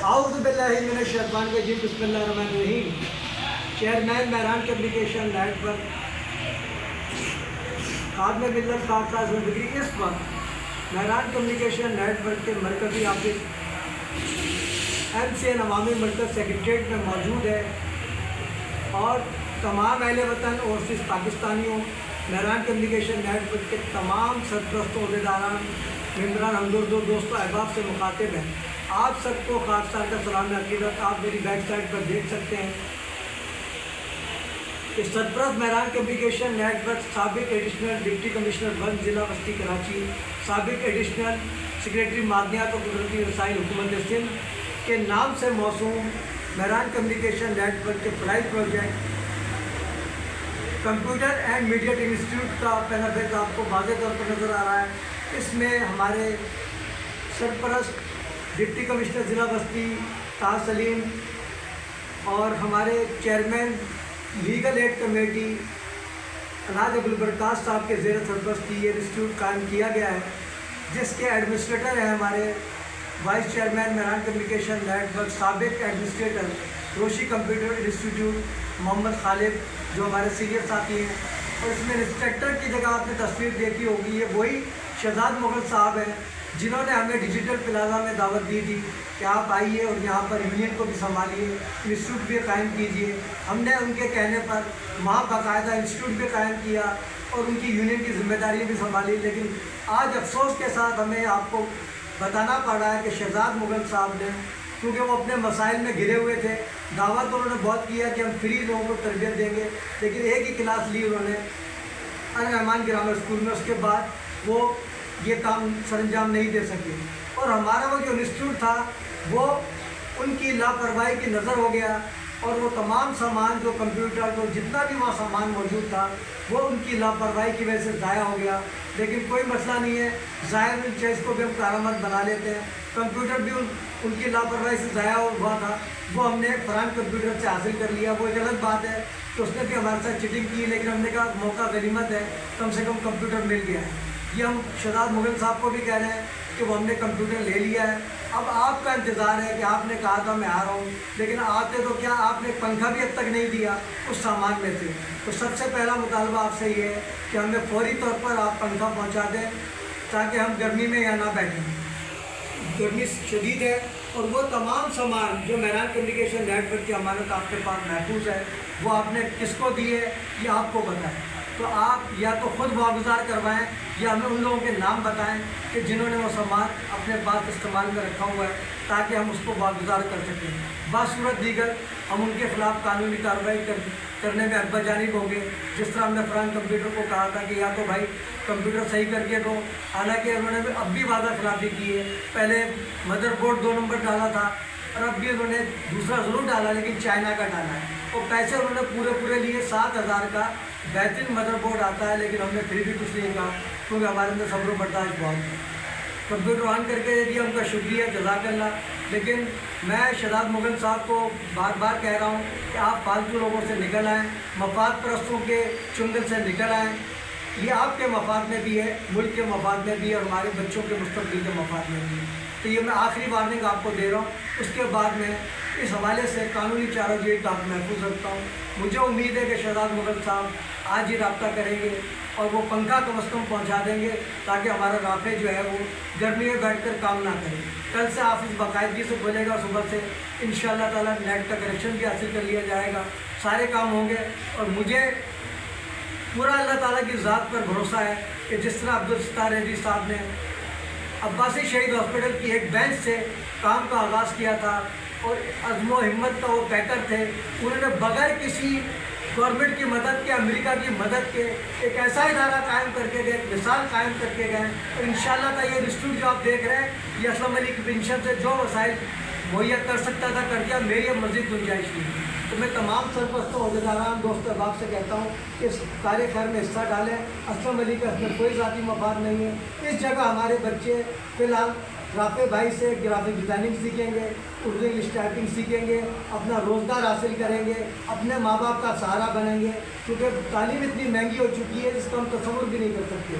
اعوذ باللہ من الشیطان الرجیم بسم اللہ الرحمن الرحیم۔ Chairman Mehran communication network خادم ملت خاکسار زندگی اس وقت مہران کمیونیکیشن نیٹ ورک کے مرکزی آفس MCN عوامی مرکز سیکریٹریٹ میں موجود ہے اور تمام اہل وطن اوورسیز پاکستانیوں مہران کمیونیکیشن نیٹ ورک کے تمام سرپرستوں عہدیداران ممبران ہمدردوں دوستوں احباب سے مخاطب ہیں۔ آپ سب کو خاکسار کا سلام عقیدت۔ آپ میری بیک سائڈ پر دیکھ سکتے ہیں کہ سرپرست مہران کمیونیکیشن نیٹ ورک سابق ایڈیشنل ڈپٹی کمشنر 1 ضلع وسطی کراچی، سابق ایڈیشنل سیکریٹری معدنیات و قدرتی وسائل حکومت سندھ کے نام سے موسوم مہران کمیونیکیشن نیٹ ورک کے fly project computer and media institute کا پہلا بیچ آپ کو واضح طور پر نظر آ رہا ہے۔ اس میں ہمارے سرپرست ڈپٹی کمشنر ضلع بستی طاہر سلیم اور ہمارے چیئرمین لیگل ایڈ کمیٹی الحاج ابوالبرکات صاحب کے زیر سرپرستی یہ انسٹیٹیوٹ قائم کیا گیا ہے، جس کے ایڈمنسٹریٹر ہیں ہمارے vice chairman Mehran communication network سابق ایڈمنسٹریٹر روشی کمپیوٹر انسٹیٹیوٹ محمد خالد، جو ہمارے سینئر ساتھی ہیں۔ اور اس میں انسپیکٹر کی جگہ آپ نے تصویر دیکھی ہوگی، یہ وہی شہزاد مغل صاحب ہیں جنہوں نے ہمیں ڈیجیٹل پلازا میں دعوت دی تھی کہ آپ آئیے اور یہاں پر یونین کو بھی سنبھالیے، انسٹیٹیوٹ بھی قائم کیجیے۔ ہم نے ان کے کہنے پر وہاں باقاعدہ انسٹیٹیوٹ بھی قائم کیا اور ان کی یونین کی ذمہ داری بھی سنبھالی، لیکن آج افسوس کے ساتھ ہمیں آپ کو بتانا پڑ رہا ہے کہ شہزاد مغل صاحب نے، کیونکہ وہ اپنے مسائل میں گھرے ہوئے تھے، دعوت انہوں نے بہت کیا کہ ہم فری لوگوں کو تربیت دیں گے، لیکن ایک ہی کلاس لی انہوں نے الرحمان گرامر اسکول میں، اس کے بعد وہ یہ کام سر انجام نہیں دے سکے۔ اور ہمارا وہ جو انسٹیٹیوٹ تھا وہ ان کی لاپرواہی کی نظر ہو گیا اور وہ تمام سامان جو کمپیوٹر تو جتنا بھی وہاں سامان موجود تھا وہ ان کی لاپرواہی کی وجہ سے ضائع ہو گیا، لیکن کوئی مسئلہ نہیں ہے، ظاہر چیز کو بھی ہم کارآمد بنا لیتے ہیں۔ کمپیوٹر بھی ان کی لاپرواہی سے ضائع ہوا تھا، وہ ہم نے فرحان کمپیوٹر سے حاصل کر لیا۔ وہ ایک الگ بات ہے کہ اس نے بھی ہمارے ساتھ چیٹنگ کی، لیکن ہم نے کہا موقع غنیمت ہے، کم سے کم کمپیوٹر مل گیا ہے۔ یہ ہم شہزاد مغل صاحب کو بھی کہہ رہے ہیں کہ وہ ہم نے کمپیوٹر لے لیا ہے، اب آپ کا انتظار ہے کہ آپ نے کہا تھا میں آ رہا ہوں، لیکن آتے تو کیا آپ نے پنکھا بھی اب تک نہیں دیا اس سامان میں سے۔ تو سب سے پہلا مطالبہ آپ سے یہ ہے کہ ہمیں فوری طور پر آپ پنکھا پہنچا دیں تاکہ ہم گرمی میں یہاں نہ بیٹھیں، گرمی شدید ہے۔ اور وہ تمام سامان جو مہران کمیونیکیشن نیٹ ورک کی امانت آپ کے پاس محفوظ ہے وہ آپ نے کس کو دی ہے یہ آپ کو بتائیں، تو آپ یا تو خود واگزار کروائیں یا ہمیں ان لوگوں کے نام بتائیں کہ جنہوں نے وہ سامان اپنے پاس استعمال میں رکھا ہوا ہے تاکہ ہم اس کو واگزار کر سکیں۔ بصورت دیگر ہم ان کے خلاف قانونی کارروائی کرنے میں حق جانب ہوں گے، جس طرح ہم نے فرحان کمپیوٹر کو کہا تھا کہ یا تو بھائی کمپیوٹر صحیح کر کے دو، حالانکہ انہوں نے اب بھی وعدہ خلافی کی ہے۔ پہلے مدر بورڈ 2 نمبر ڈالا تھا اور اب بھی انہوں نے دوسرا ضرور ڈالا لیکن چائنا کا ڈالا ہے، اور پیسے انہوں نے پورے لیے 7,000 کا بہترین مدر بورڈ آتا ہے، لیکن ہم نے پھر بھی کچھ نہیں کہا کیونکہ ہمارے اندر صبر و برداشت بہت ہے۔ کمپیوٹر آن کر کے دیا، ان کا شکریہ، جزاک اللہ، لیکن میں شہزاد مغل صاحب کو بار بار کہہ رہا ہوں کہ آپ فالتو لوگوں سے نکل آئیں، مفاد پرستوں کے چنگل سے نکل آئیں، یہ آپ کے مفاد میں بھی ہے، ملک کے مفاد میں بھی ہے اور ہمارے بچوں کے مستقبل کے مفاد میں بھی ہے۔ تو یہ میں آخری وارننگ آپ کو دے رہا ہوں، اس کے بعد میں اس حوالے سے قانونی چارہ کا محفوظ رکھتا ہوں۔ مجھے امید ہے کہ شہزاد مغل صاحب آج ہی رابطہ کریں گے اور وہ پنکھا کم از کم پہنچا دیں گے تاکہ ہمارا رافع جو ہے وہ گرمی میں بیٹھ کر کام نہ کرے۔ کل سے آفس باقاعدگی سے کھولے گا، صبح سے انشاءاللہ تعالیٰ نیٹ کا کنیکشن بھی حاصل کر لیا جائے گا، سارے کام ہوں گے۔ اور مجھے پورا اللہ تعالیٰ کی ذات پر بھروسہ ہے کہ جس طرح عبدالستار ریڈی صاحب نے عباسی شہید ہاسپٹل کی ایک بینچ سے کام کا آغاز کیا تھا اور عزم و ہمت کا وہ پیکر تھے، انہوں نے بغیر کسی گورنمنٹ کی مدد کے، امریکہ کی مدد کے ایک ایسا ادارہ قائم کر کے گئے، ایک مثال قائم کر کے گئے، اور انشاءاللہ تعالیٰ یہ انسٹیٹیوٹ جو آپ دیکھ رہے ہیں یہ اسلم علی کی پنشن سے جو وسائل مہیا کر سکتا تھا کر دیا، میری اب مزید گنجائش نہیں۔ تو میں تمام سرپرستوں عہدیداران دوست احباب سے کہتا ہوں کہ اس کار خیر میں حصہ ڈالیں، اسلم علی کا اس میں کوئی ذاتی مفاد نہیں ہے۔ اس جگہ ہمارے بچے فی الحال رافع بھائی سے گرافک ڈیزائننگ سیکھیں گے، اردو انگلش ٹائپنگ سیکھیں گے، اپنا روزگار حاصل کریں گے، اپنے ماں باپ کا سہارا بنیں گے، کیونکہ تعلیم اتنی مہنگی ہو چکی ہے جس کا ہم تصور بھی نہیں کر سکتے۔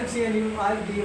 MCN ID